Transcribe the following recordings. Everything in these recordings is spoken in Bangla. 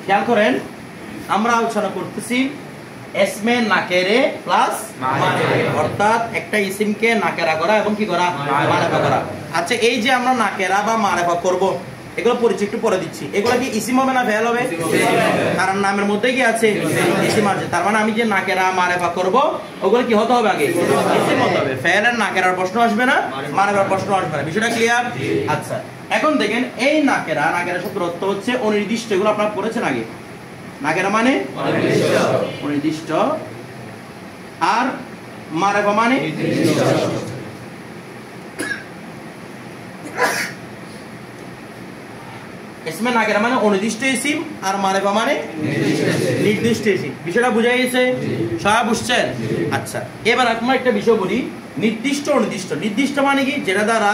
খেয়াল করেন আমরা আলোচনা করতেছি এসমে নাকেরে প্লাস মারিফে, অর্থাৎ একটা ইসিমকে নাকেরা করা এবং কি করা মারিফা করা। আচ্ছা এই যে আমরা নাকেরা বা মারিফা করব, এগুলো পরিচয় একটু পরে দিচ্ছি। এগুলো কি ইসিম হবে না ফেল হবে? কারণ নামের মধ্যে কি আছে? ইসিম আছে। তার মানে আমি যে নাকেরা মারিফা করব ওগুলো কি হতে হবে? আগে ইসিম হতে হবে। ফেলের নাকেরার প্রশ্ন আসবে না, মারিফার প্রশ্ন আসবে না। বিষয়টা ক্লিয়ার? আচ্ছা এখন দেখেন এই নাকেরা শব্দের অর্থ হচ্ছে অনির্দিষ্ট। এগুলো আপনারা পড়েছেন আগে। নাকেরা মানে অনির্দিষ্ট, আর মারিফা মানে ইসমে নাকেরা মানে অনির্দিষ্ট ইসিম, আর মারিফা মানে নির্দিষ্ট ইসিম। বিষয়টা বুঝা গেছে? সবাই বুঝছেন? আচ্ছা এবার আমরা একটা বিষয় বলি, নির্দিষ্ট অনির্দিষ্ট। নির্দিষ্ট মানে কি? যেটা দ্বারা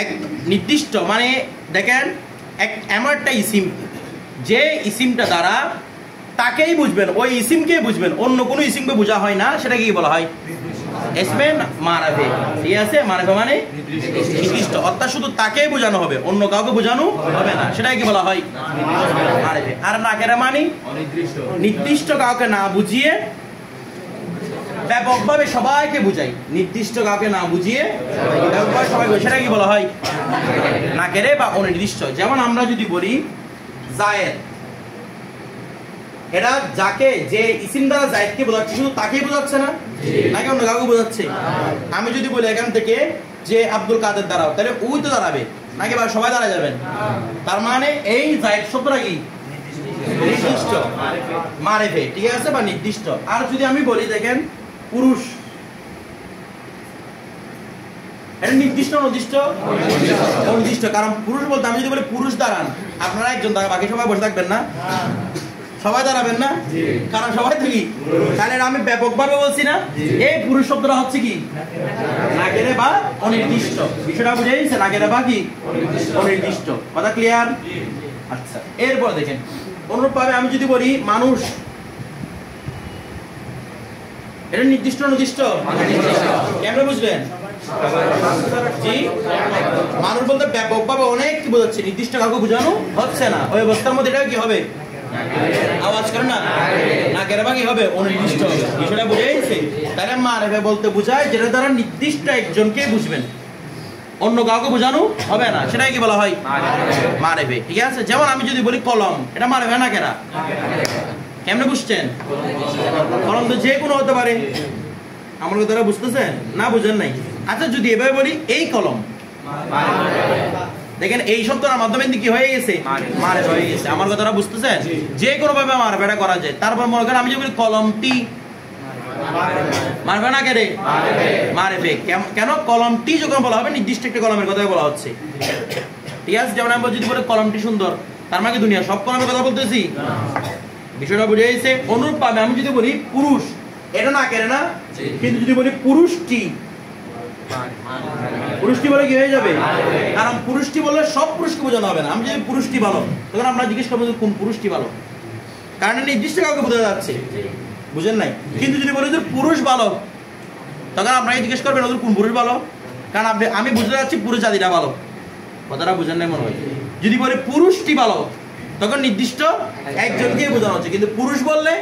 এক নির্দিষ্ট মানে দেখেন এমন একটা ইসিম যে ইসিমটা দ্বারা তাকেই বুঝবেন, ওই ইসিমকেই বুঝবেন, অন্য কোনো ইসিমকে বোঝা হয় না, সেটা কি বলা হয়? ইসমে মারিফা। ঠিক আছে? মারিফা মানে নির্দিষ্ট, অর্থাৎ শুধু তাকেই বোঝানো হবে, অন্য কাউকে বোঝানো হবে না, সেটাই কি বলা হয়? মারিফা। আর নাকেরা মানে নির্দিষ্ট কাউকে না বুঝিয়ে ব্যাপকভাবে সবাইকে বুঝাই। নির্দিষ্ট কাউকে না বুঝিয়ে ব্যাপকভাবে সবাইকে, সেটা কি বলা হয়? নাকেরে বা অনির্দিষ্ট। যেমন আমরা যদি বলি জায়েদ, এটা যাকে যে ইসিম দ্বারা জায়েদকে বোঝাচ্ছে শুধু তাকেই বোঝাচ্ছে না, নাকি অন্য কাউকে বোঝাচ্ছে? আমি যদি বলি এখান থেকে যে আব্দুল কাদের দাঁড়াও, তাহলে ওই তো দাঁড়াবে নাকি বা সবাই দাঁড়া যাবেন? তার মানে এই জায়েদ শব্দটা কি? নির্দিষ্ট মারিফা। ঠিক আছে? বা নির্দিষ্ট। আর যদি আমি বলি দেখেন পুরুষ, এটা নির্দিষ্ট অনির্দিষ্ট? অনির্দিষ্ট। কারণ পুরুষ বলতে আমি যদি বলি পুরুষ দাঁড়ান, আপনারা একজন দাঁড়ান, বাকি সবাই বসে থাকবেন না? সবাই দাঁড়াবেন না? কারণ সবাই তো কি, তাহলে আমি ব্যাপকভাবে বলছি না? এই পুরুষ শব্দটা হচ্ছে কি? নাকেরে বা অনির্দিষ্ট। বিষয়টা বুঝে গেছে? নাকেরে বা কি? অনির্দিষ্ট। কথা ক্লিয়ার? আচ্ছা এরপর দেখেন অনুরূপভাবে আমি যদি বলি মানুষ, এটা নির্দিষ্ট অনির্দিষ্ট? কেমন বুঝবেন? জি, মানুষ বলতে ব্যাপকভাবে অনেক কি বোঝাচ্ছে, নির্দিষ্ট কাউকে বোঝানো হচ্ছে না। ওই অবস্থার মধ্যে এটা কি হবে? আওয়াজ করে না, নাকের বা কি হবে? অনির্দিষ্ট হবে। বিষয়টা বুঝে গেছে? তাহলে মারিফা বলতে বোঝায় যেটা দ্বারা নির্দিষ্ট একজনকে বুঝবেন, অন্য কাউকে বোঝানো হবে না, সেটাই কি বলা হয়? মারিফা। ঠিক আছে? যেমন আমি যদি বলি কলম, এটা মারিফা না কেনা? কেমনে বুঝছেন? কলম তো যে কোনো হতে পারে। আমার কথাটা বুঝতেছেন না? বুঝেন নাই? আচ্ছা যদি এভাবে বলি এই কলম, দেখেন এই শব্দটার মাধ্যমে কি হয়ে গেছে? মারিফা হয়ে গেছে। আমার কথাটা বুঝতেছেন? যে কোনো ভাবে মারিফাটা করা যায়। তারপর মনে করেন আমি যদি বলি কলমটি, মারিফা না কেরে? মারিফা। কেন? কলমটি যখন বলা হবে নির্দিষ্ট একটা কলমের কথা বলা হচ্ছে। ঠিক আছে? যেমন আমি যদি বলি কলমটি সুন্দর, তার মানে দুনিয়া সব কলমের কথা বলতেছি। বিষয়টা বুঝে গেছে? অনুরূপভাবে আমি যদি বলি পুরুষ, এটা না কেরে না? কিন্তু যদি বলি পুরুষটি, পুরুষটি বলে কি হয়ে যাবে? কারণ পুরুষটি বললে সব পুরুষকে বোঝানো হবে না। আমি যদি পুরুষটি ভালো, তখন আমরা জিজ্ঞেস করবো কোন পুরুষটি ভালো, কারণ নির্দিষ্ট কাউকে বোঝা যাচ্ছে। বুঝেন নাই? কিন্তু যদি বলি যে পুরুষ ভালো, তখন আপনাকে জিজ্ঞেস করবেন ওদের কোন পুরুষ ভালো, কারণ আমি বুঝতে যাচ্ছি পুরুষ জাতিটা ভালো। কথাটা বুঝেন নাই মনে হয়? যদি বলি পুরুষটি ভালো, তখন নির্দিষ্ট একজনকে বোঝানো হচ্ছে, কিন্তু পুরুষ বললে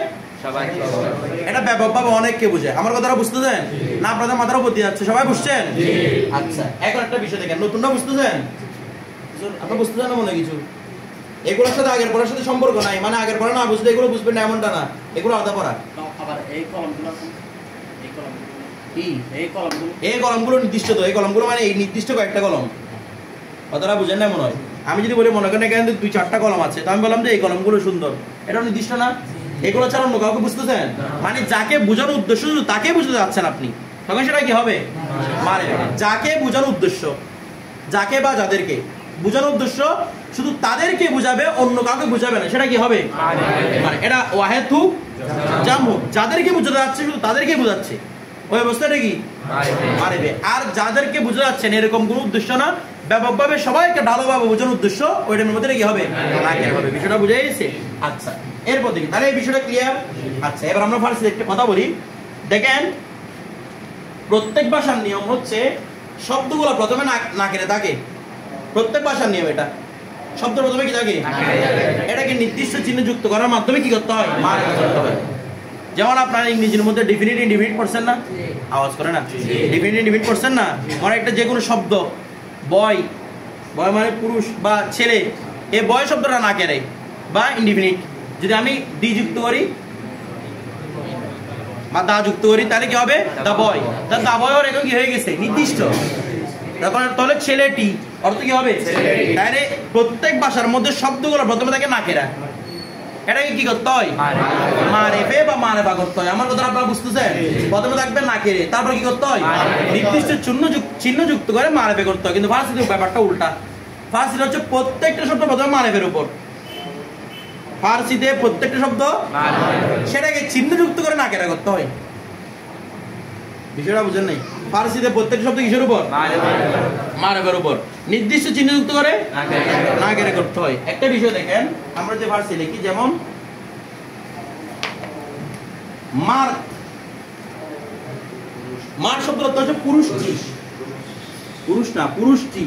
এটা ব্যাপকভাবে অনেককে বোঝায়। আমার কথাটা বুঝতেছেন না? আপনাদের মাথার উপর দিয়ে যাচ্ছে। সবাই বুঝছেন? আচ্ছা এখন একটা বিষয় দেখেন, নতুনটা বুঝতেছেন? আপনার বুঝতেছেন না মনে কিছু? এগুলোর সাথে আগের পড়ার সাথে সম্পর্ক নাই, মানে আগের পড়া না বুঝলে এগুলো বুঝবেন না এমনটা না, এগুলো আলাদা পড়া। এই কলমগুলো নির্দিষ্ট, তো এই কলমগুলো মানে এই নির্দিষ্ট কয়েকটা কলম। কথাটা বুঝেন না মনে হয়? আমি যদি বলি মনে করেন এখানে 2-4টা কলম আছে, তো আমি বললাম যে এই কলমগুলো সুন্দর, এটা নির্দিষ্ট না? এগুলো ছাড়া অন্য কাউকে বুঝতেছেন? মানে যাকে বোঝানোর উদ্দেশ্য শুধু তাকে বুঝতে যাচ্ছেন আপনি, তখন সেটা কি হবে? মারিফা। যাকে বোঝানোর উদ্দেশ্য, যাকে বা যাদেরকে বোঝানোর উদ্দেশ্য শুধু তাদেরকে বুঝাবে, অন্য কাউকে বুঝাবে না, সেটা কি হবে? মানে এটা ওয়াহেদু জামহু, যাদেরকে বোঝাতে যাচ্ছে শুধু তাদেরকে বোঝাচ্ছে, ওই অবস্থাটা কি? মারিফা। আর যাদেরকে বোঝা যাচ্ছেন এরকম কোনো উদ্দেশ্য না, ব্যাপকভাবে সবাইকে ভালোভাবে বোঝানোর উদ্দেশ্য, ওইটার মধ্যে কি হবে? নাকের হবে। বিষয়টা বুঝে গেছে? আচ্ছা এরপর দেখি তাহলে এই বিষয়টা ক্লিয়ার। আচ্ছা এবার আমরা ফার্স্টে একটা কথা বলি। দেখেন প্রত্যেক ভাষার নিয়ম হচ্ছে শব্দগুলো প্রথমে নাকেরে থাকে। প্রত্যেক ভাষার নিয়ম এটা, শব্দ প্রথমে কি থাকে? এটা কি নির্দিষ্ট চিহ্ন যুক্ত করার মাধ্যমে কি করতে হয়? মারিফা করতে হয়। যেমন আপনারা ইংরেজির মধ্যে ডেফিনিট ইনডিফিনিট পড়ছেন না? আওয়াজ করে না? ডেফিনিট ইনডিফিনিট পড়ছেন না? মানে একটা যে কোনো শব্দ, বয়, বয় মানে পুরুষ বা ছেলে, এই বয় শব্দটা না কেড়ে বা ইনডিফিনিট, যদি আমি ডি যুক্ত করি বা দা যুক্ত করি তাহলে কি হবে? দা বয়। দা বয় ওর এখন কি হয়ে গেছে? নির্দিষ্ট। তাহলে ছেলেটি অর্থ কি হবে? তাহলে প্রত্যেক ভাষার মধ্যে শব্দগুলো প্রথমে থাকে নাকেরা, এটাকে কি করতে হয়? মারেফে বা মারেফা করতে হয়। আমার কথা আপনারা বুঝতেছেন? প্রথমে থাকবে নাকেরে, তারপর কি করতে হয়? নির্দিষ্ট চিহ্ন যুক্ত করে মারেফে করতে হয়। কিন্তু ফার্সিতে ব্যাপারটা উল্টা। ফার্সিতে হচ্ছে প্রত্যেকটা শব্দ প্রথমে মারেফের উপর। ফার্সিতে প্রত্যেকটা শব্দ সেটাকে চিহ্ন যুক্ত করে নাকেরা করতে হয়। বিষয়টা বুঝেন নাই? ফার্সিতে প্রত্যেকটা শব্দ কিসের উপর? মারেফের উপর। নির্দিষ্ট চিহ্ন যুক্ত করে নাকেরা করতে হয়। একটা বিষয় দেখেন, আমরা যে ফার্সি লিখি, যেমন মার, মার শব্দ অর্থ হচ্ছে পুরুষটি, পুরুষ না, পুরুষটি।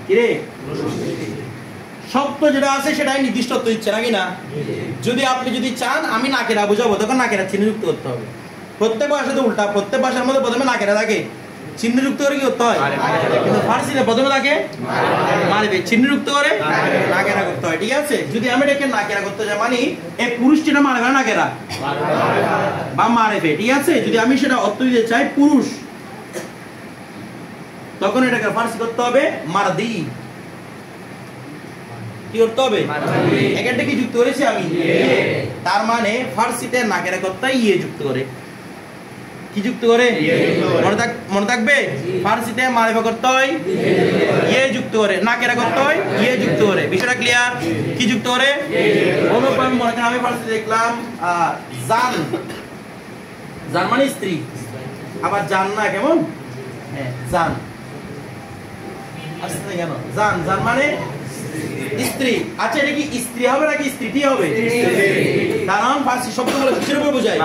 কিরে শব্দ যেটা আছে সেটাই নির্দিষ্ট অর্থ দিচ্ছে নাকি না? যদি আপনি যদি চান আমি নাকেরা বুঝাবো, তখন নাকেরা চিহ্ন যুক্ত করতে হবে। প্রত্যেক ভাষাতে উল্টা, প্রত্যেক ভাষার মধ্যে প্রথমে নাকেরা থাকে, চিহ্ন যুক্ত করে কি করতে হয়? কিন্তু ফার্সিতে প্রথমে থাকে মারিফে, চিহ্ন যুক্ত করে নাকেরা করতে হয়। ঠিক আছে? যদি আমি এটাকে নাকেরা করতে যাই, মানে এই পুরুষটিটা মারিফে না নাকেরা বা মারিফে, ঠিক আছে? যদি আমি সেটা অর্থ দিতে চাই পুরুষ, তখন এটাকে ফার্সি করতে হবে মারদি। কি করতে হবে? এখানটা কি যুক্ত করেছি আমি? তার মানে ফার্সিতে নাকেরা করতে ইয়ে যুক্ত করে। কি যুক্ত করে? মনে থাকবে? ফার্সিতে মারিফা করতে হয় ইয়ে যুক্ত করে, নাকেরা করতে হয় ইয়ে যুক্ত করে। বিষয়টা ক্লিয়ার? কি যুক্ত করে? অনুপাম। মনে করেন আমি ফার্সিতে দেখলাম জান, জান মানে স্ত্রী, আবার জান না, কেমন? হ্যাঁ, জান আসছে কেন? জান, জান মানে স্ত্রী। আচ্ছা, এটা কি স্ত্রী হবে নাকি স্ত্রীটি হবে? কারণ ফার্সি শব্দগুলো কিসের উপর বোঝায়?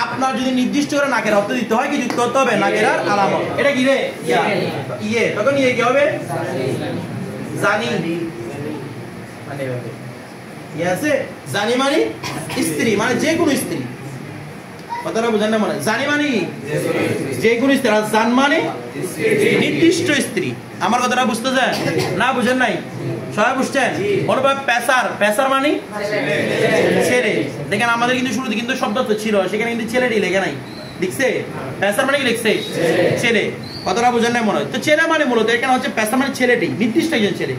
আপনার যদি নির্দিষ্ট করে নাকের অর্থ দিতে হয়, কি যুক্ত করতে হবে? নাকেরার আলামত। এটা কি রে? ইয়ে। তখন ইয়ে কি হবে? জানি। মানে ইয়ে আছে, জানি মানে স্ত্রী, মানে যে কোনো স্ত্রী। কথাটা বুঝেন না? মনে জানি মানে যে কোনো স্ত্রী, আর জান মানে নির্দিষ্ট স্ত্রী। আমার কথাটা বুঝতেছেন না? বুঝেন নাই? সবাই বুঝছেন? অনুভব পেশার, পেশার মানে ছেলে। দেখেন আমাদের কিন্তু শুরুতে কিন্তু শব্দ ছিল, সেখানে কিন্তু ছেলেটি লেখে নাই, লিখছে পেশার মানে কি লিখছে? ছেলে। কথাটা বুঝেন নাই মনে হয়? তো ছেলে মানে মূলত এখানে হচ্ছে পেশার মানে ছেলেটি, নির্দিষ্ট একজন ছেলে।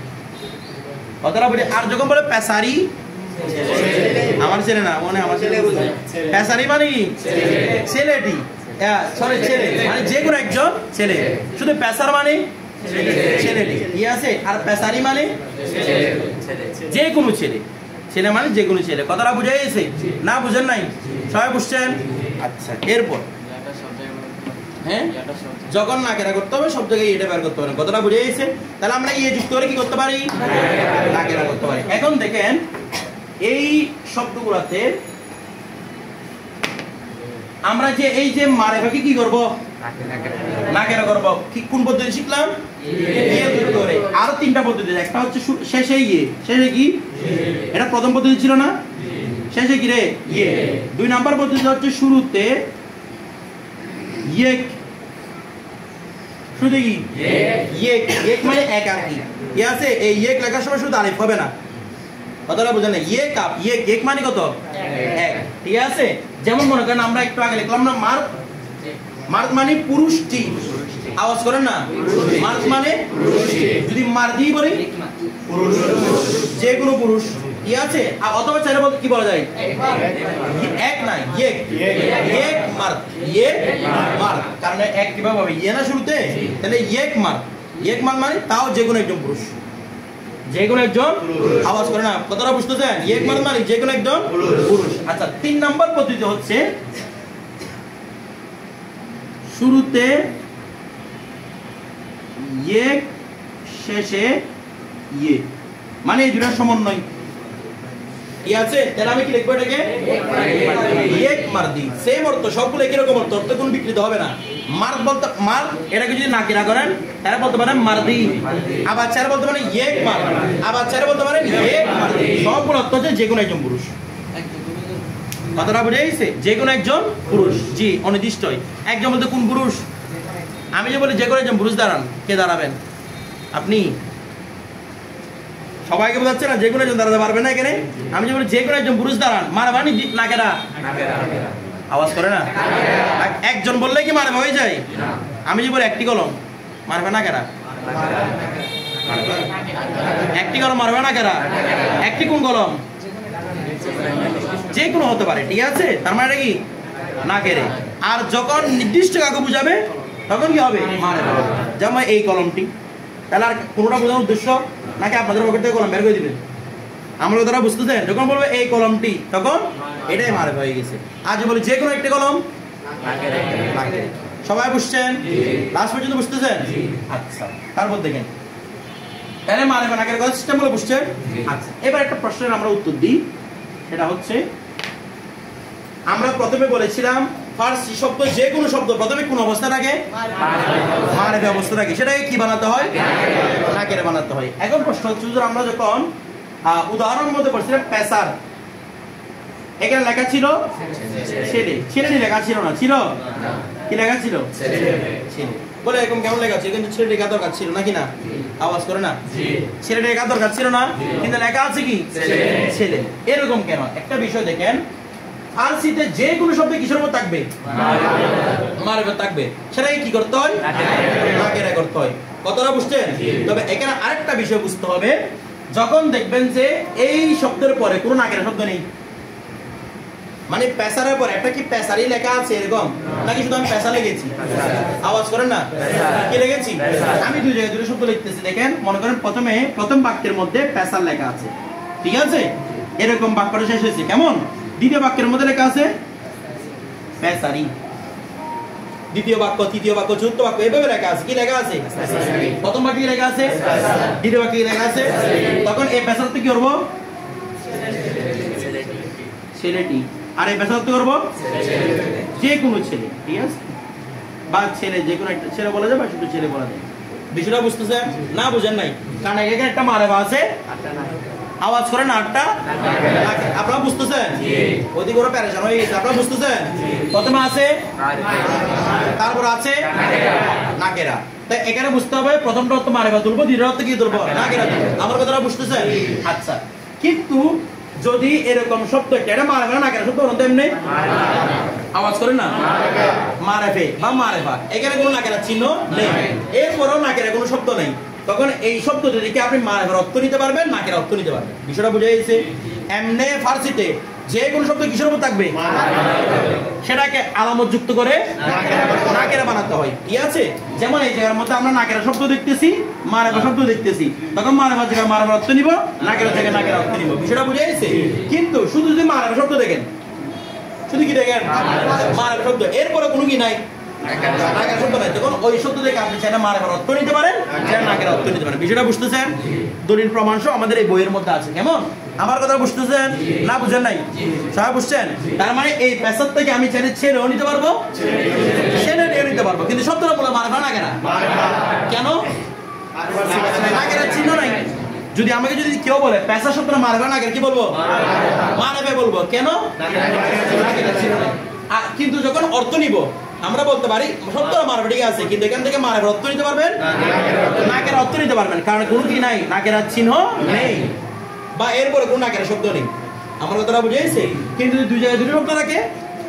কথাটা বুঝে? আর যখন বলে পেশারি, আমার ছেলে না, মনে আমার ছেলে বুঝে। পেশারি মানে কি? ছেলেটি, সরি ছেলে মানে যে কোনো একজন ছেলে। শুধু পেশার মানে ছেলেটি, ইয়ে আছে। আর পেশারি মানে যে কোনো ছেলে, ছেলে মানে যে কোনো ছেলে। কথাটা বুঝে গেছে না? বুঝেন নাই? সবাই বুঝছেন? আচ্ছা, এরপর হ্যাঁ, যখন নাকেরা করতে হবে সব জায়গায় এটা বের করতে পারেন। কথাটা বুঝে গেছে? তাহলে আমরা ইয়ে যুক্ত করে কি করতে পারি? নাকেরা করতে পারি। এখন দেখেন এই শব্দগুলোতে আমরা যে এই যে মারেফাকে কি করব? নাকেরা করব। কোন পদ্ধতি শিখলাম? ইয়ে যুক্ত করে। আরো তিনটা পদ্ধতি। একটা হচ্ছে শেষে ইয়ে, শেষে কি? এটা প্রথম পদ্ধতি ছিল না? শেষে কি রে? ইয়ে। দুই নাম্বার পদ্ধতি হচ্ছে শুরুতে ইয়ে, শুরুতে কি? ইয়ে। ইয়ে মানে এক আর কি, ইয়ে আছে। এই ইয়ে লেখার সময় শুধু আলিফ হবে না। কথাটা বুঝেন না? ইয়ে কাপ, ইয়ে এক মানে কত? এক। ঠিক আছে? যেমন মনে করেন আমরা একটু আগে লিখলাম না মার্ক, মার্ক মানে পুরুষটি। আওয়াজ করেন না? মার্ক মানে যদি মার্দি বলি যে কোনো পুরুষ, কি আছে? অথবা চাইলে বলতে কি বলা যায়? এক না, ইয়ে, ইয়ে মার্ক, ইয়ে মার্ক। কারণ এক কিভাবে হবে? ইয়ে না শুরুতে, তাহলে ইয়ে মার্ক। ইয়ে মার্ক মানে তাও যে কোনো একজন পুরুষ, যে কোনো একজন। আওয়াজ করে না? কথাটা বুঝতেছেন? ইয়ে মার্ক মানে যে কোনো একজন পুরুষ। আচ্ছা, তিন নম্বর পদ্ধতি হচ্ছে শুরুতে ইয়ে, শেষে ইয়ে, মানে এই দুটার সমন্বয়। কি আছে? তাহলে আমি কি লিখবো এটাকে? ইয়েক মারদি। সেম অর্থ, সবগুলো একই রকম অর্থ, অর্থ কোনো বিকৃত হবে না। মার বলতে মার, এটাকে যদি নাকিরা করেন তাহলে বলতে পারেন মারদি। আবার চার বলতে পারেন ইয়েক মার, আবার চার বলতে পারেন ইয়েক মারদি। হচ্ছে যে কোনো একজন পুরুষ। কথাটা বুঝে গেছে? যে কোনো একজন পুরুষ, জি অনির্দিষ্টই। একজন বলতে কোন পুরুষ? আমি যে বলি যে কোনো একজন পুরুষ দাঁড়ান, কে দাঁড়াবেন? আপনি। সবাইকে বোঝাচ্ছে না যে কোনো একজন দাঁড়াতে পারবে না এখানে? আমি যে বলি যে কোনো একজন পুরুষ দাঁড়ান, মারবানি না কেনা? আওয়াজ করে না? একজন বললে কি মারবা হয়ে যায়? আমি যে বলি একটি কলম, মারবে না কেনা? একটি কলম মারবে না কেনা? একটি কোন কলম? যে কোনো হতে পারে, ঠিক আছে? তার মানে কি না কেড়ে। আর যখন নির্দিষ্ট কাউকে বুঝাবে তখন কি হবে? মারবে। যেমন এই কলমটি, তাহলে আর কোনোটা বোঝানোর উদ্দেশ্য নাকি আপনাদের পকেট থেকে কলম বের করে দিবেন? আমরা কথাটা বুঝতেছেন? যখন বলবো এই কলমটি, তখন এটাই মারবে হয়ে গেছে। আজ বলি যে কোনো একটি কলম, সবাই বুঝছেন? লাস্ট পর্যন্ত বুঝতেছেন? আচ্ছা, তারপর দেখেন তাহলে মারবে নাকের কথা সিস্টেম গুলো বুঝছেন? আচ্ছা, এবার একটা প্রশ্নের আমরা উত্তর দিই। সেটা হচ্ছে, আমরা প্রথমে বলেছিলাম ফার্সি শব্দ যে কোনো শব্দ প্রথমে কোন অবস্থা থাকে? মারবে অবস্থা থাকে। সেটাকে কি বানাতে হয়? নাকেরে বানাতে হয়। এখন প্রশ্ন হচ্ছে, আমরা যখন উদাহরণ মধ্যে পড়ছিলাম পেসার, এখানে লেখা ছিল ছেলে, ছেলেটি লেখা ছিল না? ছিল কি লেখা ছিল? ছেলে। বলে এরকম কেমন লেখা ছিল? কিন্তু ছেলেটি লেখা দরকার ছিল নাকি না? আওয়াজ করে না? ছেলেটি লেখা দরকার ছিল না, কিন্তু লেখা আছে কি ছেলে। এরকম কেন? একটা বিষয় দেখেন, ফার্সিতে যে কোনো শব্দে কিসের উপর থাকবে? মারবে থাকবে। সেটাকে কি করতে হয়? নাকেরা করতে হয়। কতটা বুঝছেন? তবে এখানে আরেকটা বিষয় বুঝতে হবে, যখন দেখবেন যে এই শব্দের পরে কোনো নাকেরা শব্দ নেই, মানে পেশারের পরে একটা কি পেশারি লেখা আছে এরকম, নাকি শুধু আমি পেশা লিখেছি? আওয়াজ করেন না? কি লিখেছি? আমি দুই জায়গায় দুটো শব্দ লিখতেছি। দেখেন, মনে করেন প্রথম বাক্যের মধ্যে পেশার লেখা আছে, ঠিক আছে? এরকম বাক্যটা শেষ হয়েছে কেমন? দ্বিতীয় বাক্যের মধ্যে লেখা আছে পেশারি। দ্বিতীয় বাক্য, তৃতীয় বাক্য, চতুর্থ বাক্য এভাবে লেখা আছে। কি লেখা আছে? প্রথম বাক্যে কি লেখা আছে? দ্বিতীয় বাক্যে কি লেখা আছে? তখন এই পেশারতে কি করবো? ছেলেটি। আর এই পেশারতে করবো যে কোনো ছেলে, ঠিক আছে? বা ছেলে, যে কোনো একটা ছেলে বলা যায় বা শুধু ছেলে বলা যায়। বিষয়টা বুঝতেছেন না? বুঝেন নাই? কারণ এখানে একটা মারেবা আছে, আওয়াজ করেন আটটা। আপনারা বুঝতেছেন? ওদিকে ওরা প্যারেশান হয়ে গেছে। আপনারা বুঝতেছেন? প্রথমে আছে, তারপর আছে নাকেরা। তাই এখানে বুঝতে হবে প্রথমটা অর্থ মারেবা তুলবো, দ্বিতীয় অর্থ কি তুলবো? নাকেরা তুলবো। আমার কথাটা বুঝতেছেন? আচ্ছা, কিন্তু যদি এরকম শব্দ এটা মারেবা নাকেরা শব্দ এমনি আওয়াজ করে না? মারেফে বা মারেফা, এখানে কোনো নাকেরা চিহ্ন নেই, এরপরেও নাকেরা কোনো শব্দ নেই, তখন এই শব্দ থেকে আপনি মারেফার অর্থ নিতে পারবেন, নাকের অর্থ নিতে পারবেন। বিষয়টা বুঝে গেছে? এমনি ফার্সিতে যে কোনো শব্দ কিসের উপর থাকবে? সেটাকে আলামত যুক্ত করে নাকেরা বানাতে হয়, ঠিক আছে? যেমন এই জায়গার মধ্যে আমরা নাকেরা শব্দ দেখতেছি, মারেফা শব্দ দেখতেছি, তখন মারেফার জায়গায় মারেফার অর্থ নিব, নাকের জায়গায় নাকের অর্থ নিব। বিষয়টা বুঝে গেছে? কিন্তু শুধু যদি মারেফা শব্দ দেখেন, শুধু কি দেখেন? মারেফা শব্দ, এরপরে কোনো কি নাই, নাকের শব্দ নাই, তখন ওই শব্দ থেকে আপনি চাইলে মারেফার অর্থ নিতে পারেন, চাইলে নাকের অর্থ নিতে পারেন। বিষয়টা বুঝতেছেন? দলিল প্রমাণ সহ আমাদের এই বইয়ের মধ্যে আছে। কেমন? আমার কথা বুঝতেছেন না? বুঝেন নাই? সবাই বুঝছেন? তার মানে এই পেশার থেকে আমি চাইলে ছেলেও নিতে পারবো, ছেলেও নিতে পারবো, কিন্তু শব্দটা বলে মারেফা না কেন? কেন? নাকের চিহ্ন নাই। যদি আমাকে যদি কেউ বলে পেশা শব্দটা মারেফা নাকের, কি বলবো? মারেফা বলবো। কেন? কিন্তু যখন অর্থ নিব আমরা বলতে পারি শব্দটা মারেফা, ঠিক আছে, কিন্তু এখান থেকে মারেফার অর্থ নিতে পারবেন, নাকের অর্থ নিতে পারবেন, কারণ কোনো কি নাই, নাকের চিহ্ন নেই, বা এরপরে কোনো নাকের শব্দ নেই। আমার কথাটা বুঝে গেছে? কিন্তু দুই জায়গায় দুটো শব্দ রাখে,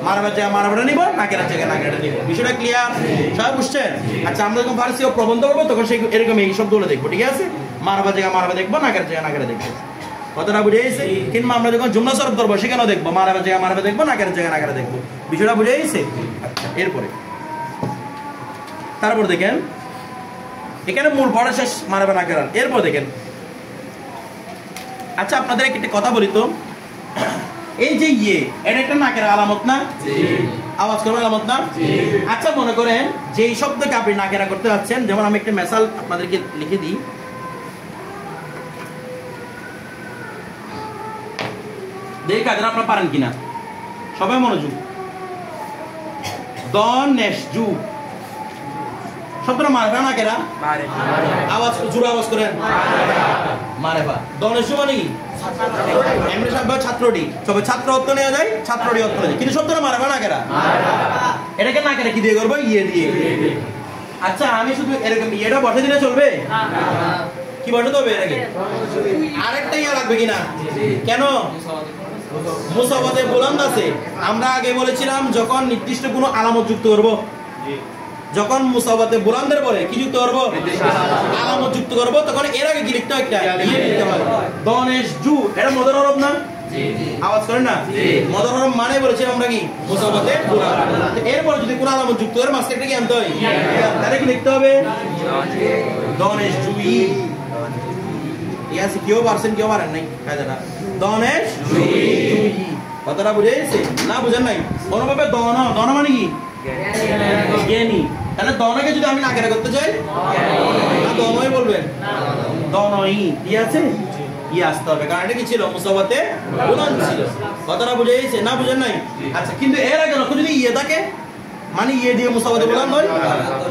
মারাবার জায়গায় মারাবাটা নিব, নাকের জায়গায় নাকেরটা নিব। বিষয়টা ক্লিয়ার? সবাই বুঝছেন? আচ্ছা, আমরা যখন ফার্সি ও প্রবন্ধ করবো তখন সেই এরকম এই শব্দগুলো দেখবো, ঠিক আছে? মারাবার জায়গায় মারাবা দেখবো, নাকের জায়গায় নাকেরা দেখবো। কথাটা বুঝে গেছে? কিংবা আমরা যখন জুমলা সরফ করবো সেখানেও দেখবো, মারাবার জায়গায় মারাবা দেখবো, নাকের জায়গায় নাকেরা দেখবো। বিষয়টা বুঝে গেছে? আচ্ছা, এরপরে তারপর দেখেন, এখানে মূল পড়া শেষ, মারাবা নাকেরা। এরপর দেখেন, আচ্ছা আপনাদের একটা কথা বলি তো, এই যে এটা একটা নাকের আলামত না? আওয়াজ করবেন, আলামত না? আচ্ছা, মনে করেন যে এই শব্দকে আপনি নাকেরা করতে যাচ্ছেন, যেমন আমি একটা মেসাল আপনাদেরকে লিখে দিই। দেখি কাজটা আপনারা পারেন কিনা। সবাই মনোযোগ। দনেশজু শব্দটা মারেফা নাকেরা? আওয়াজ জোরে আওয়াজ করেন। মারেফা। দনেশজু মানে কি? এমনি শব্দ ছাত্রটি, তবে ছাত্র অর্থ নেওয়া যায়, ছাত্রটি অর্থ নেওয়া যায়, কিন্তু শব্দটা মারবে না কেরা, এটাকে না কেরা কি দিয়ে করবো, ইয়ে দিয়ে। আচ্ছা আমি শুধু এরকম ইয়েটা বসে দিলে চলবে, কি বসাতে হবে এটাকে, আরেকটা ইয়ে লাগবে কিনা, কেন মুসাবাতে বুলন্দ আছে, আমরা আগে বলেছিলাম যখন নির্দিষ্ট কোনো আলামত যুক্ত করব, যখন মুসাবাতে বুলন্দের পরে কি যুক্ত করব, আলামত যুক্ত করব, তখন এর আগে কি লিখতে হয়, একটা ইয়ে লিখতে হয়, দনেশ জু, এটা মদর হরফ না, আওয়াজ করেন না, মদর হরফ মানে বলেছিলাম আমরা কি মুসাবাতে বুলন্দ, এরপরে যদি কোনো আলামত যুক্ত করে মাঝখানে কি আনতে হয়, তাহলে কি লিখতে হবে, দনেশ জুই। ঠিক আছে, কেউ পারছেন কেউ পারেন নাই, কায়দাটা দনেশ জুই, কথাটা বুঝেছে না, বুঝেন নাই, অনুভাবে দন, দন মানে কি জ্ঞানী, তাহলে দনকে যদি আমি নাকেরা করতে চাই না দনই বলবেন, দনই, ঠিক আছে, ই আসতে হবে, কারণ এটা কি ছিল মুসাবাতে বুলন্দ ছিল, কথাটা বুঝেছে না, বুঝেন নাই। আচ্ছা কিন্তু এর আগে লক্ষ্য যদি ইয়ে থাকে, মানে ইয়ে দিয়ে মুসাবাতে বুলন্দ হয়,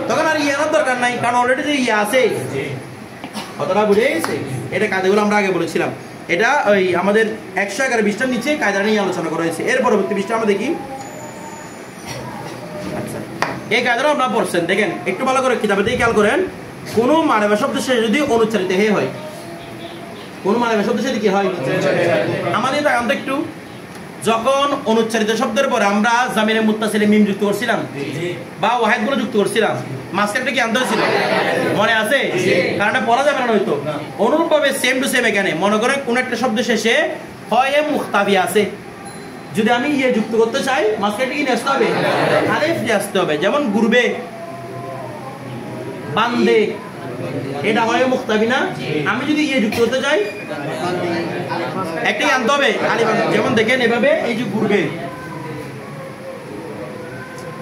তখন আর ইয়ের দরকার নাই, কারণ অলরেডি যে ইয়ে আছে, কথাটা বুঝেছে। এটা কায়দাগুলো আমরা আগে বলেছিলাম, এটা ওই আমাদের 111-20টার নিচে কায়দা নিয়ে আলোচনা করা হয়েছে। এর পরবর্তী পৃষ্ঠা আমরা দেখি। আচ্ছা এই কায়দাটা আপনারা পড়ছেন, দেখেন একটু ভালো করে কিতাবে দিয়ে খেয়াল করেন, কোনো মারবা শব্দ শেষে যদি অনুচ্চারিত হে হয়, কোনো মারবা শব্দ শেষে কি হয়, আমাদের আমরা একটু যখন অনুচ্চারিত শব্দের পরে আমরা জামিরে মুত্তাসিলে মিম যুক্ত করছিলাম বা ওয়াহিদগুলো যুক্ত করছিলাম, মাঝখানটা কি আনতে হয়েছিল, মনে আছে, কারণ এটা পড়া যাবে না হয়তো। অনুরূপভাবে সেম টু সেম এখানে মনে করেন কোন একটা শব্দ শেষে হয় মুখতাবি আছে, যদি আমি ইয়ে যুক্ত করতে চাই মাঝখানটা কি নিয়ে আসতে হবে, আলিফ নিয়ে আসতে হবে, যেমন গুরবে, বান্দে, এটা হয় মুখতাবি না, আমি যদি ইয়ে যুক্ত করতে চাই একটাই আনতে হবে আলিফ, যেমন দেখেন এভাবে এই যে গুরবে,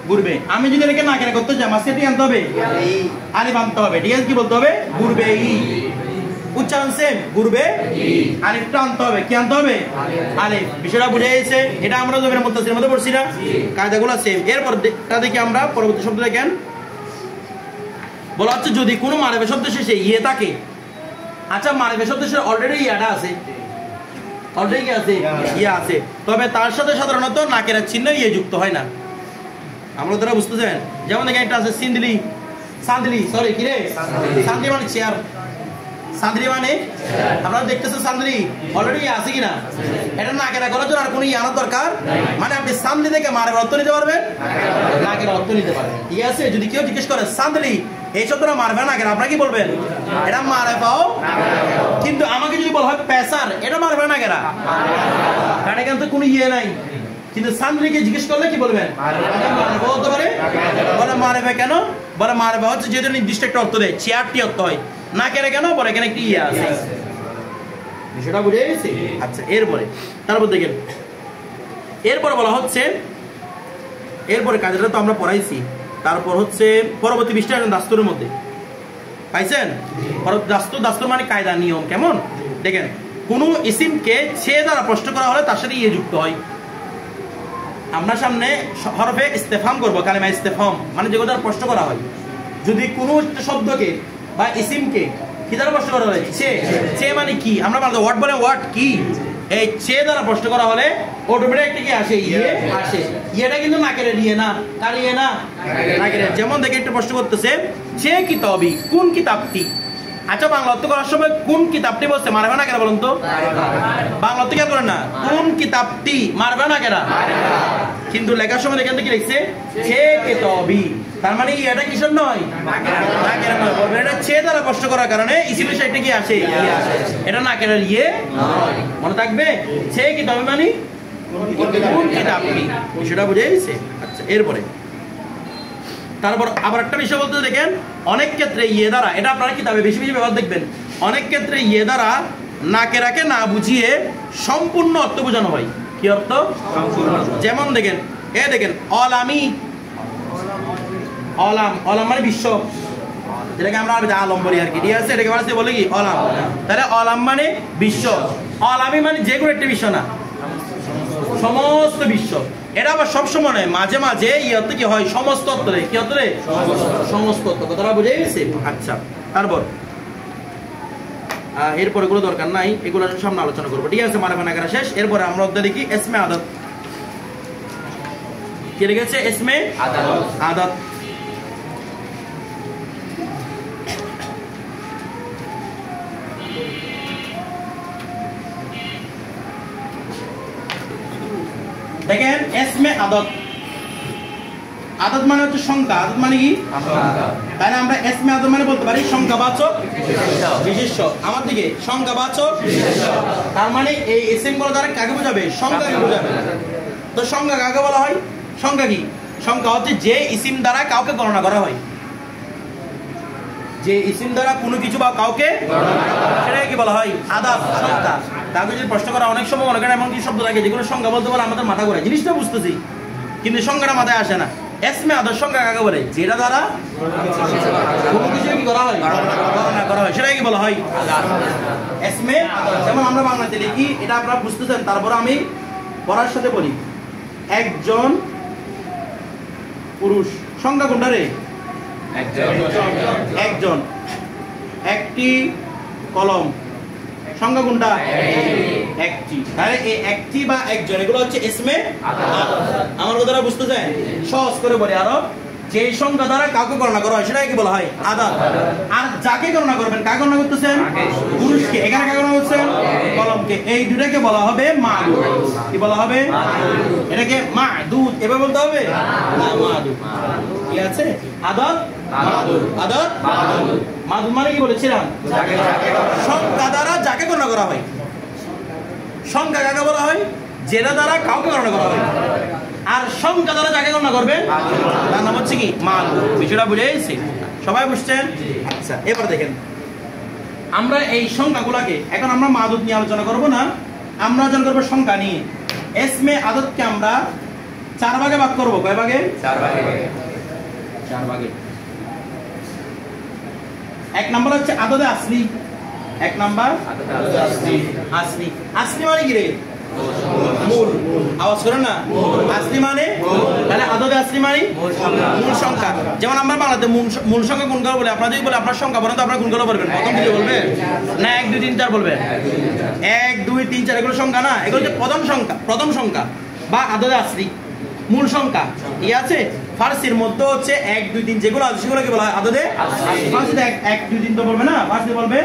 গুরবে, আমি যদি এটাকে না কেনা করতে চাই মাঝখানে আনতে হবে আলিফ আনতে হবে, ঠিক আছে, কি বলতে হবে, গুরবে ই, উচ্চারণ সেম, গুরবে আলিফটা আনতে হবে, কি আনতে হবে, আলিফ, বিষয়টা বুঝে গেছে। এটা আমরা জমির মুত্তাসিলের মধ্যে পড়ছি না, কায়দাগুলো সেম। এরপর দেখি আমরা পরবর্তী শব্দ দেখেন, বলা হচ্ছে যদি কোনো মারফা শব্দ শেষে ইয়ে থাকে, আচ্ছা মারফা শব্দ শেষে অলরেডি ইয়াটা আছে, অলরেডি কি আছে, ইয়ে আছে, তবে তার সাথে সাধারণত নাকেরার চিহ্ন ইয়ে যুক্ত হয় না, আমরা তারা বুঝতেছেন, যেমন দেখেন একটা আছে সিন্দলি, সান্দলি, সরি কি রে, সান্দলি মানে চেয়ার, সান্দলি মানে আপনারা দেখতেছেন সান্দলি অলরেডি আছে কিনা, এটা নাকেরা করার জন্য আর কোনো ইয়ানোর দরকার, মানে আপনি সান্দলি থেকে মারফা অর্থ নিতে পারবেন, নাকের অর্থ নিতে পারবেন, ঠিক আছে। যদি কেউ জিজ্ঞেস করে সান্দলি এই শব্দটা মারফা না কেন, আপনারা কি বলবেন, এটা মারফাও, কিন্তু আমাকে যদি বলা হয় পেসার, এটা মারফা না কেন, কারণ এখানে তো কোনো ইয়ে নাই, কিন্তু সান্দলিকে জিজ্ঞেস করলে কি বলবেন, মারফা হতে পারে, বলে মারফা কেন, বলে মারফা হচ্ছে যেহেতু নির্দিষ্ট একটা অর্থ দেয়, চেয়ারটি অর্থ হয়, না কেন কেন, বলে এখানে একটি ইয়ে আছে, বিষয়টা বুঝে গেছে। আচ্ছা এরপরে তারপর দেখেন, এরপরে বলা হচ্ছে, এরপরে কাজটা তো আমরা পড়াইছি, তারপর হচ্ছে পরবর্তী পৃষ্ঠা দাস্তুরের মধ্যে পাইছেন, দাস্তুর মানে কায়দা নিয়ম কেমন, দেখেন কোনো ইসিমকে সে দ্বারা প্রশ্ন করা হলে তার সাথে ইয়ে যুক্ত হয়, আমরা সামনে হরফে ইস্তেফাম করবো, কালেমা ইস্তেফাম মানে যেগুলো দ্বারা প্রশ্ন করা হয়, যদি কোনো শব্দকে বা ইসিমকে কি দ্বারা প্রশ্ন করা হয়, সে মানে কি, আমরা ওয়ার্ড বলে ওয়ার্ড কি, এই সে দ্বারা প্রশ্ন করা হলে অটোমেটিক কি আসে, ইয়ে আসে, ইয়েটা কিন্তু নাকের ইয়ে না, কার ইয়ে না, নাকের। যেমন দেখে একটা প্রশ্ন করতেছে, সে কিতাবি, কোন কিতাবটি, আচ্ছা বাংলা অর্থ করার সময় কোন কিতাবটি বলছে, মারবে না কেন বলুন তো, বাংলা অর্থ কেন করেন না, কোন কিতাবটি, মারবে না কেন, কিন্তু লেখার সময় এখান থেকে লিখছে সে কিতাবি, তার মানে এটা কিসের নয়, নাকের নয়, বলবে এটা সে দ্বারা প্রশ্ন করার কারণে ইসিমের সাইডে কি আসে, এটা নাকের ইয়ে মনে থাকবে, সে কিতাবি মানে কোন কিতাবটি, বিষয়টা বুঝে গেছে। আচ্ছা এরপরে তারপর আবার একটা বিষয় বলতে দেখেন, অনেক ক্ষেত্রে ইয়ে দ্বারা, এটা আপনারা কিতাবে বেশি বেশি ব্যবহার দেখবেন, অনেক ক্ষেত্রে ইয়ে দ্বারা নাকেরাকে না বুঝিয়ে সম্পূর্ণ অর্থ বোঝানো হয়, কি অর্থ, যেমন দেখেন দেখেন অলামি, অলাম, অলাম মানে বিশ্ব, যেটাকে আমরা আলম বলি আর কি, ঠিক আছে, এটাকে মানুষ বলে কি অলাম, তাহলে অলাম মানে বিশ্ব, অলামি মানে যে কোনো একটা বিশ্ব না, সমস্ত বিশ্ব, এটা আবার সবসময় নয়, মাঝে মাঝে ইয়ে অর্থ কি হয়, সমস্ত অর্থ রে, কি অর্থ রে, সমস্ত অর্থ, কথাটা বুঝে গেছে। আচ্ছা তারপর এরপরে এগুলো দরকার নাই, এগুলো সামনে আলোচনা করবো, ঠিক আছে? মারাফা নাগারা শেষ। এরপরে আমরা অধ্যায় দেখি এসমে আদত। কি লিখেছে? এসমে আদত। দেখেন এসমে আদত, আদত মানে হচ্ছে সংখ্যা, আদত মানে কি? তাহলে আমরা এসমে আদত মানে বলতে পারি সংখ্যাবাচক বিশেষ্য। আমার দিকে সংখ্যাবাচক বিশেষ্য, তার মানে এই ইসিম গুলো দ্বারা কাকে বোঝাবে? সংখ্যাকে বোঝাবে। তো সংখ্যা কাকে বলা হয়? সংখ্যা কি? সংখ্যা হচ্ছে যে ইসিম দ্বারা কাউকে গণনা করা হয়, যে ইসিম দ্বারা কোনো কিছু বা কাউকে সেটাকে কি বলা হয়? আদাত, সংখ্যা। তাকে যদি প্রশ্ন করা, অনেক সময় অনেক এমন কি শব্দ থাকে যেগুলো সংখ্যা বলতে বলে আমাদের মাথা ঘোরায়, জিনিসটা বুঝতেছি কিন্তু সংখ্যাটা মাথায় আসে না। এসমে আদত সংখ্যা কাকে বলে? যেটা দ্বারা কোনো কিছু কি করা হয়? গণনা করা হয়, সেটাকে কি বলা হয়? এসমে আদত। যেমন আমরা বাংলাতে লিখি, এটা আপনারা বুঝতেছেন, তারপর আমি পড়ার সাথে বলি। একজন পুরুষ, সংখ্যা কোনটা রে? একজন। একটি কলম, সংখ্যা কোনটা? একটি। তাহলে এই একটি বা একজন এগুলো হচ্ছে ইসমে আদত। আমার কথাটা বুঝতেছেন? সহজ করে বলি আরো, যে সংখ্যা দ্বারা কাউকে গণনা করা হয় সেটাকে কি বলা হয়? আদত। আর যাকে গণনা করবেন, কাকে গণনা করতেছেন? পুরুষকে। এখানে কাকে গণনা করছেন? কলমকে। এই দুটাকে বলা হবে মাদুদ। কি বলা হবে? এটাকে মাদুদ এভাবে বলতে হবে না, মাদুদ। ঠিক আছে? আদত মাদুদ, আদত মাদুদ। মাদুদ মানে কি বলেছিলাম? সংখ্যা দ্বারা যাকে গণনা করা হয়। সংখ্যা কাকে বলা হয়? যেটা দ্বারা কাউকে গণনা করা হয়। আর সংখ্যা দ্বারা যাকে গণনা করবে তার নাম হচ্ছে কি? মাদুদ। বিষয়টা বুঝে গেছি? সবাই বুঝছেন? আচ্ছা, এবার দেখেন আমরা এই সংখ্যাগুলোকে, এখন আমরা মাদুদ নিয়ে আলোচনা করব না, আমরা আলোচনা করবো সংখ্যা নিয়ে। এসমে আদতকে আমরা 4 ভাগে ভাগ করব। কয় ভাগে? 4 ভাগে। এক নাম্বার হচ্ছে আদদে আসলি। এক নাম্বার আসলি। আসলি মানে কি রে? মূল। আওয়াজ করেন না, আসলি মানে? তাহলে আদদে আসলি মানে মূল সংখ্যা। যেমন আমরা বাংলাতে মূল সংখ্যা কোনগুলো বলে, আপনারা যদি বলে আপনার সংখ্যা বলেন তো আপনারা কোনগুলো বলবেন? প্রথম দিকে বলবেন না 1 2 3 4 বলবেন? 1 2 3 4 এগুলো সংখ্যা না, এগুলো হচ্ছে প্রথম সংখ্যা। প্রথম সংখ্যা বা আদদে আসলি, মূল সংখ্যা। ঠিক আছে? ফার্সির মধ্যে হচ্ছে 1 2 3 যেগুলো আছে সেগুলোকে বলা হয় আদদে আসলি। ফার্সিতে 1 2 3 তো বলবে না, ফার্সিতে বলবে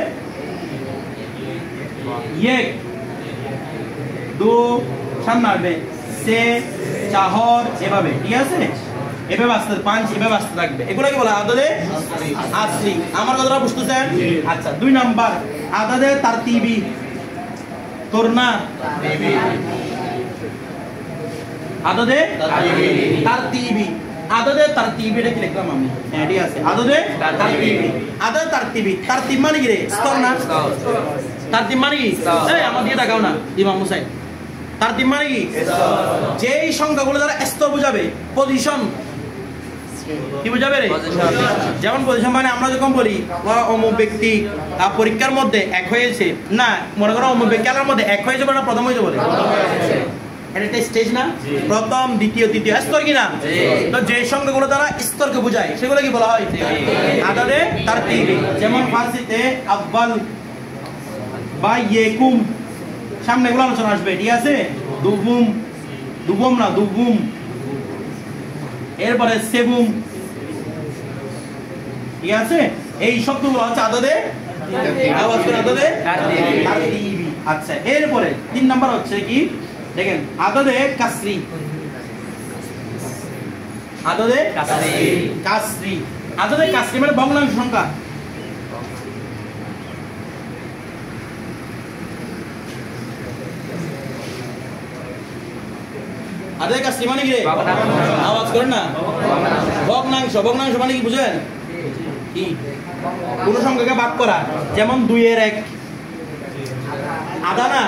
1 2, সামনে আসবে সে, 4 এভাবে। ঠিক আছে? এভাবে আসতে 5 এভাবে আসতে থাকবে। এগুলোকে বলা হয় আদদে আসলি। আমার কথাটা বুঝতেছেন? আচ্ছা, 2 নাম্বার আদদে তারতিবি। তোর না আদদে তারতিবি। আদদে তারতিবি এটা কি লিখলাম আমি? হ্যাঁ, ঠিক আছে। আদদে তারতিবি। আদদে তারতিবি। তারতিব মানে কি রে? স্তর না? তারতিব মানে কি? এই আমার দিয়ে দেখাও না ইমাম মুসাই। তারতিব মানে কি? যেই সংখ্যাগুলো দ্বারা স্তর বোঝাবে, পজিশন। কি বোঝাবে রে? যেমন পজিশন মানে আমরা যখন বলি অমুক ব্যক্তি পরীক্ষার মধ্যে 1 হয়েছে, না মনে করো অমুক ব্যক্তি খেলার মধ্যে 1 হয়েছে না প্রথম হয়েছে বলে, এটা একটা স্টেজ না? প্রথম, দ্বিতীয়, তৃতীয় স্তর কি না? তো যে সংখ্যাগুলো দ্বারা স্তরকে বোঝায় সেগুলো কি বলা হয়? আদদে তারতিবি। যেমন ফার্সিতে আব্বাল বা ইয়েকুম, সামনে এগুলো আলোচনা আসবে। ঠিক আছে? দুবুম, দুবুম না দুবুম। এরপরে সেবুম। ঠিক আছে? এই শব্দগুলো হচ্ছে আদদে আওয়াজ করে আদদে তারতিবি। আচ্ছা, এরপরে 3 নাম্বার হচ্ছে কি? দেখেন আদদে কাসরি। আদদে কাসরি। আদদে কাসরি মানে ভগ্নাংশ সংখ্যা। আদদে কাসরি মানে কি রে? আওয়াজ করেন না, ভগ্নাংশ। ভগ্নাংশ মানে কি বুঝেন? কি? কোন সংখ্যাকে ভাগ করা। যেমন 2 এর 1 আদা না?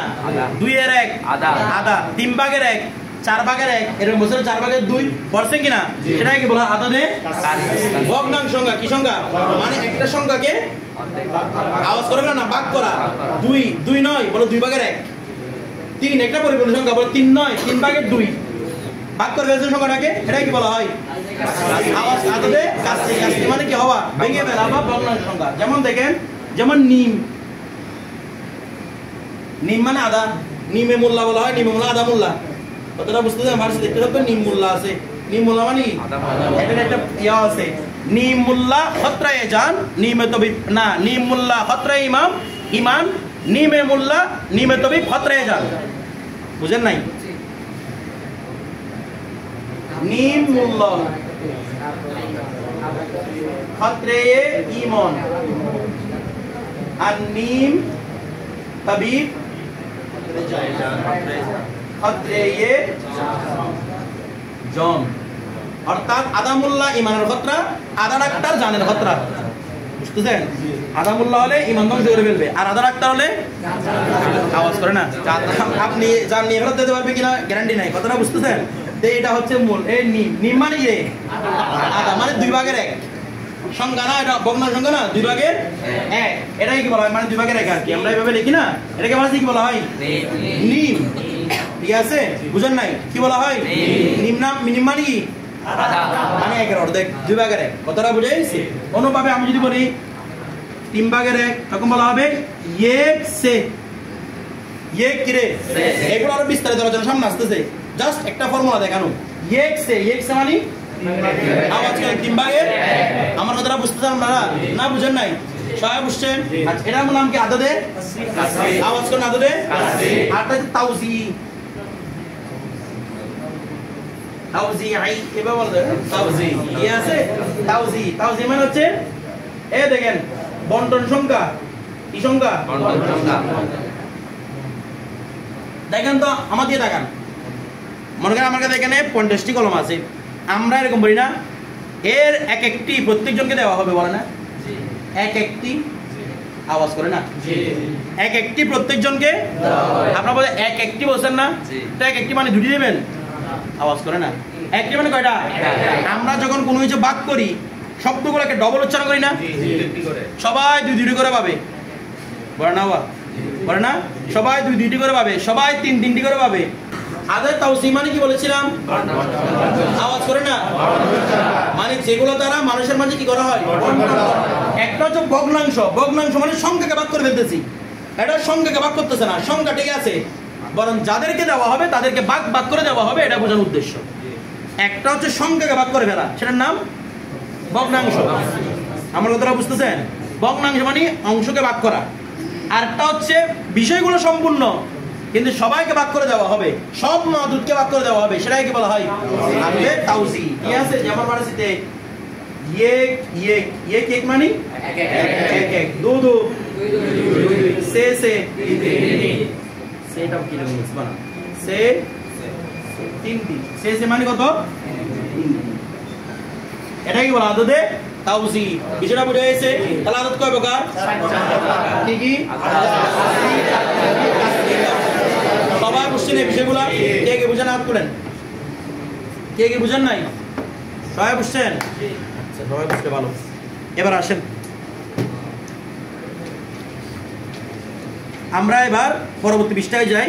2 এর 1 আদা। 3 ভাগের 1, 4 ভাগের 1, এরকম বছর 4 ভাগের 2 পড়ছেন কিনা? সেটাই কি বলা আদদে ভগ্নাংশ সংখ্যা। কি সংখ্যা? মানে একটা সংখ্যাকে আওয়াজ করবে না, ভাগ করা। 2 নয় বলো 2 ভাগের 1। 3 একটা পরিপূর্ণ সংখ্যা বলো 3 নয় 3 ভাগের 2 ভাগ করবে সংখ্যাটাকে, এটাই কি বলা হয়? আওয়াজ আদদে কাসরি। কাসরি মানে কি? হওয়া, ভেঙে ফেলা বা ভগ্নাংশ সংখ্যা। যেমন দেখেন, যেমন নিম। নিম মানে আদা, নিমে মোল্লা বলা হয়, নিমে মোল্লা আদা মোল্লা। কথাটা বুঝতেছেন? আমার সাথে দেখতে থাকবেন, নিম মোল্লা আছে, নিম মোল্লা মানে এটা একটা ইয়া আছে, নিম মোল্লা খত্রায়ে জান, নিমে তবিব না, নিম মোল্লা খত্রায়ে ইমাম ইমান, নিমে মোল্লা নিমে তবিব খত্রায়ে জান। বুঝেন নাই? নিম মোল্লা খত্রায়ে ইমান আর নিম তবিব খত্রায়ে জন। অর্থাৎ আদামুল্লাহ ইমানের খতরা, আদা ডাক্তার জানের খতরা। বুঝতেছেন? আদামুল্লাহ হলে ইমান ধ্বংস করে ফেলবে, আর আদা ডাক্তার হলে আওয়াজ করে না। আপনি জান নিয়ে ফেরত দিতে পারবে কিনা গ্যারান্টি নাই। কথাটা বুঝতেছেন? তো এটা হচ্ছে মূল। এই নিম, নিম মানে কি? আদা মানে 2 ভাগের 1 সংখ্যা না, এটা ভগ্ন সংখ্যা না, 2 ভাগের 1। এটাকে কি বলা হয়? মানে 2 ভাগের 1 আর কি। আমরা এইভাবে লিখি না, এটাকে মানে কি বলা হয়? নিম। ঠিক আছে? বুঝেন নাই? কি বলা হয়? নিম। নাম নিম মানে কি? মানে 1 এর অর্ধেক, 2 ভাগের 1। কথাটা বুঝে গেছে? অনুপাবে আমি যদি বলি 3 ভাগের 1, তখন বলা হবে এক সে। এক কি রে? এগুলো আরো বিস্তারিত আলোচনা সামনে আসতেছে। জাস্ট একটা ফর্মুলা দেখানো। এক সে মানে আওয়াজ করে 3 ভাগের। আমার কথাটা বুঝতেছেন আপনারা? না বুঝেন নাই? সবাই বুঝছেন? আচ্ছা, এটার নাম কি? আদদে আওয়াজ করে আদদে। আরটা তাওজি, তাওজি আই এভাবে বলা যায়। তাওজি কি আছে? তাওজি, তাওজি মানে হচ্ছে এই দেখেন বন্টন সংখ্যা। কি সংখ্যা? বন্টন সংখ্যা। দেখেন তো আমার দিয়ে দেখান। মনে করেন আমার কাছে এখানে 50টি কলম আছে। আমরা এরকম বলি না, এর এক একটি প্রত্যেকজনকে দেওয়া হবে, বলে না? এক একটি আওয়াজ করে না, এক একটি প্রত্যেকজনকে আপনারা বলে এক একটি বলছেন না? তো এক একটি মানে 2টি দেবেন, আওয়াজ করে না? একটি মানে কয়টা? আমরা যখন কোনো কিছু ভাগ করি শব্দগুলোকে ডবল উচ্চারণ করি না? সবাই 2-2টি করে পাবে, বলে না? বলে না? সবাই 2-2টি করে পাবে, সবাই 3-3টি করে পাবে। আদের তাওসি মানে কি বলেছিলাম? আওয়াজ করে না? মানে যেগুলো দ্বারা মানুষের মাঝে কি করা হয়? একটা হচ্ছে ভগ্নাংশ। ভগ্নাংশ মানে সংখ্যাকে ভাগ করে ফেলতেছি। এটা সংখ্যাকে ভাগ করতেছে না, সংখ্যা ঠিক আছে, বরং যাদেরকে দেওয়া হবে তাদেরকে ভাগ ভাগ করে দেওয়া হবে, এটা বোঝানোর উদ্দেশ্য। একটা হচ্ছে সংখ্যাকে ভাগ করে ফেলা, সেটার নাম ভগ্নাংশ। আমার কথাটা বুঝতেছেন? ভগ্নাংশ মানে অংশকে ভাগ করা। আরেকটা হচ্ছে বিষয়গুলো সম্পূর্ণ, কিন্তু সবাইকে ভাগ করে দেওয়া হবে, সব মাদুদকে ভাগ করে দেওয়া হবে, সেটাই কি বলা হয়? আদে তাওজি। কি আছে? যেমন ফারসিতে এক এক এক এক মানে এক এক, দু দু, সে সে, সেটা কি রকম বানা? সে 3টি, সে সে মানে কত? এটা কি বলা? আদতে তাওজি। বিষয়টা বুঝে গেছে? তাহলে আদত কয় প্রকার? কি কি? সবাই বুঝছেন এই বিষয়গুলো? কে কে বুঝেন হাত তুলেন। কে কে বুঝেন নাই? সবাই বুঝছেন? আচ্ছা, সবাই বুঝতে ভালো। এবার আসেন আমরা এবার পরবর্তী পৃষ্ঠায় যাই।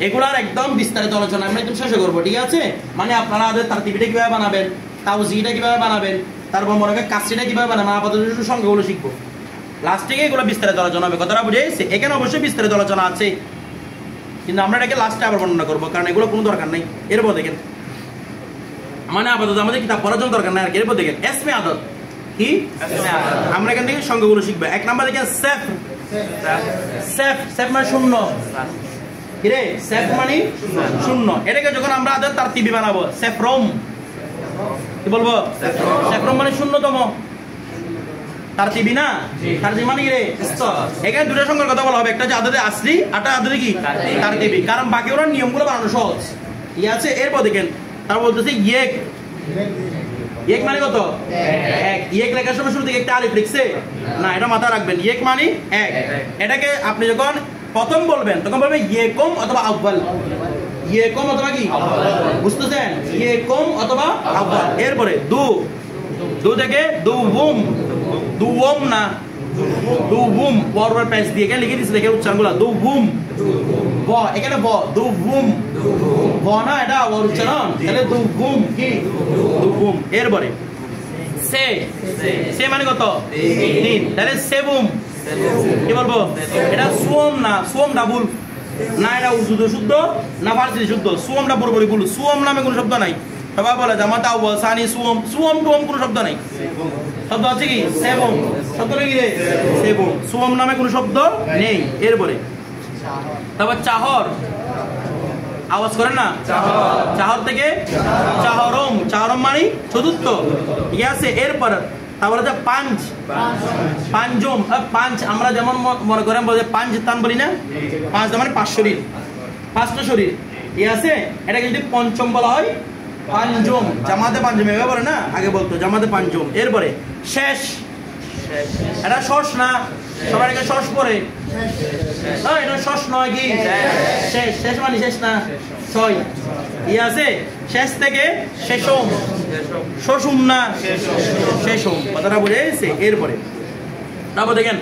এগুলার একদম বিস্তারিত আলোচনা আমরা একদম শেষ করবো, ঠিক আছে? মানে আপনারা তারতিবিটা কিভাবে বানাবেন, তাওজিটা কিভাবে বানাবেন, তারপর মনে করেন কাসরিটা কিভাবে বানাবেন, আপাতত সংখ্যাগুলো শিখবো। লাস্টে গিয়ে এগুলো বিস্তারিত আলোচনা হবে। কথাটা বুঝে গেছে? এখানে অবশ্যই বিস্তারিত আলোচনা আছে, কিন্তু আমরা এটাকে লাস্টে আবার বর্ণনা করবো, কারণ এগুলো কোনো দরকার নেই। এরপর দেখেন, মানে আপাতত আমাদের কিতাব পড়ার জন্য দরকার নাই আর কি। এরপর দেখেন এসমে আদত। কি? আমরা এখান থেকে সংখ্যাগুলো শিখবো। 1 নাম্বার দেখেন সেফ। সেফ, সেফ মানে শূন্য। কি রে? সেফ মানে শূন্য। এটাকে যখন আমরা আদত তারতিবি বানাবো, সেফরম কি বলবো? সেফরম মানে শূন্যতম। তারতিবি না? তারতিবি মানে কি রে? এখানে দুটো সংখ্যার কথা বলা হবে, একটা হচ্ছে আদতে আসলি, আরটা আদতে কি? তারতিবি। কারণ বাকি ওরা নিয়মগুলো বানানো সহজ, ঠিক আছে? এরপর দেখেন তার বলতেছে ইয়েক। ইয়েক মানে কত? এক। ইয়েক লেখার সময় শুরু থেকে একটা আলিফ লিখছে না, এটা মাথায় রাখবেন। ইয়েক মানে এক। এটাকে আপনি যখন প্রথম বলবেন তখন বলবেন ইয়েকুম অথবা আউয়াল। ইয়েকুম অথবা কি? বুঝতেছেন? ইয়েকুম অথবা আউয়াল। এরপরে দু, দু থেকে দুউম, দুউম না দুউম, বড় পেজ দিয়ে এখানে লিখে দিয়েছে, দেখে উচ্চারণগুলো। দুউম ব, এখানে ব, দুউম ব না, এটা ওর উচ্চারণ। তাহলে দুউম কি? দুউম। এরপরে সে, সে মানে কত? 3। তাহলে সেবুম, কি বলবো? এটা সুম না, সুম ডাবল না, এটা উর্দুতে শুদ্ধ না ফার্সিতে শুদ্ধ। সুমটা পুরোপুরি ভুল। সুম নামে কোনো শব্দ নাই। সবাই বলে জামাত আউয়াল সানি সুম, সুম টুম কোনো শব্দ নাই। শব্দ আছে কি? সেবম। শব্দ কি রে? সেবম। সুম নামে কোনো শব্দ নেই। এরপরে তারপর চাহর, আওয়াজ করেন না, চাহর থেকে চাহরম, চাহরম মানে চতুর্থ, ঠিক আছে। এরপর তারপরে হচ্ছে পাঞ্চ, পাঞ্জম। পাঞ্চ আমরা যেমন মনে করেন বলে পাঞ্চ তান বলি না, পাঁচ মানে পাঁচ শরীর, পাঁচটা শরীর, ঠিক আছে। এটাকে যদি পঞ্চম বলা হয় পাঞ্জম, জামাতে পাঞ্জম এভাবে বলে না, আগে বলতো জামাতে পাঞ্জম। এরপরে শেষ, এটা শস না, সবাই এটাকে শস পরে, এটা শস নয় কি শেষ, শেষ মানে শেষ না, ছয়, ঠিক আছে। শেষ থেকে শেষম, শোষুম না শেষম, কথাটা বুঝে গেছে। এরপরে তারপর দেখেন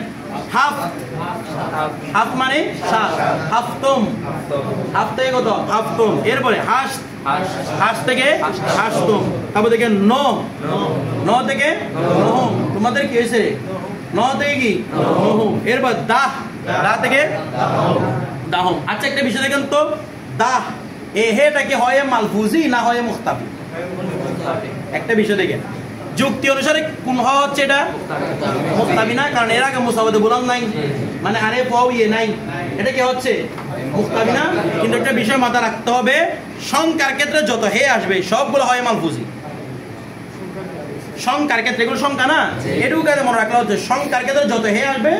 হাফ, হাফ মানে সাত, হাফতম, হাফ থেকে কত? হাফতম। এরপরে হাস, হাস থেকে হাসতম। তারপর দেখেন ন, ন থেকে নহম। তোমাদের কি হয়েছে? ন থেকে কি? নহম। এরপর দাহ, দাহ থেকে দাহম। আচ্ছা একটা বিষয় দেখেন তো, দাহ এহেটা কি হয় মালফুজি না হয় মুখতাবি? একটা বিষয় দেখেন, যুক্তি অনুসারে কোন হওয়া হচ্ছে? এটা মুখতাবি না, কারণ এর আগে মুসাওয়াদে বুলান নাই, মানে আরে পাও ইয়ে নাই, এটা কি হচ্ছে? মুখতাবি না। কিন্তু একটা বিষয় মাথা রাখতে হবে, সংখ্যার ক্ষেত্রে যত হে আসবে সবগুলো হয় মালফুজি। সংখ্যার ক্ষেত্রে, এগুলো সংখ্যা না, এটুকু কাজে মনে রাখা হচ্ছে সংখ্যার ক্ষেত্রে যত হে আসবে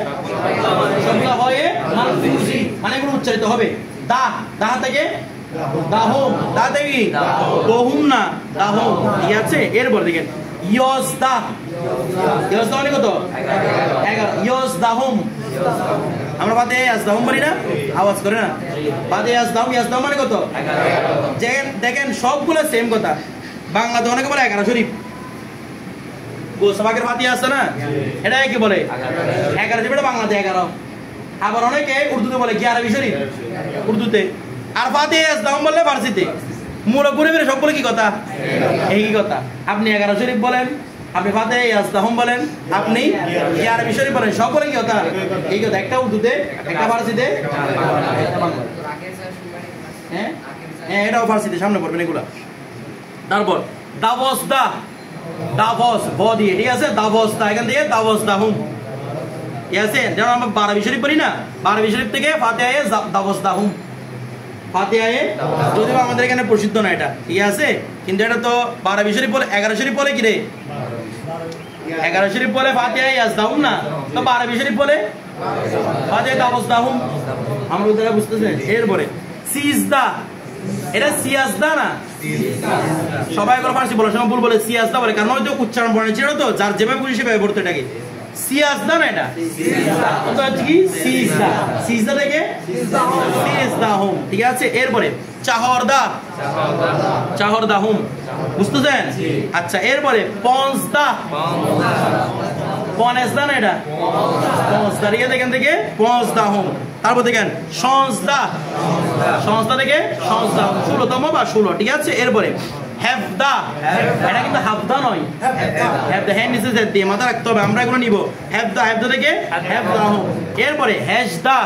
সবগুলো হয় মালফুজি, মানে এগুলো উচ্চারিত হবে। দাহ, দাহ থেকে দাহম, দাহ থেকে কি? দহুম না, দাহম, ঠিক আছে। এরপর দেখেন ইয়জদা, ইয়জদা মানে কত? 11। ইয়জদাহুম, আমরা বাদে ইয়াজদাহুম বলি না, আওয়াজ করে না, বাদে ইয়াজদাহুম, ইয়াজদাহুম মানে কত? দেখেন সবগুলো সেম কথা। বাংলাতে অনেকে বলে 11 শরীফ, গোসাবাগের ফাতিহা আছে না, এটা কি বলে? 11 শরীফ, এটা বাংলাতে 11। আবার অনেকে উর্দুতে বলে 11 শরীফ উর্দুতে, আর ফাতিহা ইয়াজদাহুম বললে ফার্সিতে। মূল ঘুরে ফিরে সবগুলো কি কথা? একই কথা। আপনি 11 শরীফ বলেন, আপনি ফাতিহা ইয়াজদাহুম বলেন, আপনি 11 শরীফ বলেন, সবগুলো কি কথা? এই কথা। একটা উর্দুতে, একটা ফার্সিতে, একটা বাংলাতে। হ্যাঁ হ্যাঁ, এটাও ফার্সিতে, সামনে পড়বেন এগুলা। তারপর দাবসদা, দাবস ব দিয়ে, ঠিক আছে, দাবসদা, এখান থেকে দাবসদাহুম, ঠিক আছে। যেমন আমরা 12 শরীফ বলি না, 12 শরীফ থেকে ফাতিহা দাবসদাহুম, ফাতিহায়ে, যদিও আমাদের এখানে প্রসিদ্ধ না এটা, ঠিক আছে। কিন্তু এটা তো 12 শরীফ বলে, 11 শরীফ বলে কি রে? 11 শরীফ বলে ফাতিহায়ে ইয়াজদাহুম না, তো 12 শরীফ বলে ফাতিহায়ে দাবসদাহুম। আমরা ওটা বুঝতেছেন। এরপরে সিজদা, এটা সিয়াজদা না, সবাই একবার ফার্সি বলার সময় ভুল বলে সিয়াজদা বলে, কারণ হয়তো উচ্চারণ পড়ে ছিল তো, যার যেভাবে খুশি সেভাবে পড়তো এটাকে। সিয়াজদা না, এটা কি? সিজদা, সিজদা থেকে সিজদাহুম, ঠিক আছে। এরপরে চাহরদা, চাহরদাহুম, বুঝতেছেন? আচ্ছা, এরপরে পঞ্চদা, পনেজদা না, এটা পঞ্চদা, ঠিক আছে, এখান থেকে পঞ্চদাহুম। তারপর দেখেন সংজদা, সংজদা থেকে সংজদাহুম, 16তম বা 16, ঠিক আছে। এরপরে হেফদা, এটা কিন্তু হাফদা নয়, হেফদা, হ্যাঁ নিচে জেদ দিয়ে মাথা রাখতে হবে, আমরা এগুলো নিব। হেফদা, হেফদা থেকে হেফদাহুম। এরপরে হেজদা,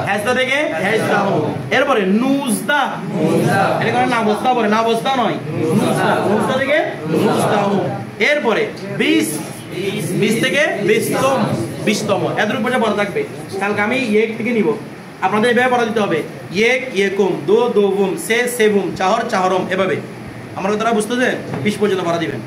হেজদা থেকে হেজদাহুম। এরপরে নুজদা, এটা কোনো নাবস্তা বলে, নাবস্তা নয়, নুজদা থেকে নুজদাহুম। এরপরে 20, 20 থেকে 20তম, 20তম, এদের উপরে পড়া থাকবে। কালকে আমি ইয়েক থেকে নিব, আপনাদের এভাবে পড়া দিতে হবে। ইয়েক ইয়েকুম, দো দোহুম, সে সেহুম, চাহর চাহরম, এভাবে। আমরা তারা বুঝতেছেন 20 পর্যন্ত পড়া দিবেন।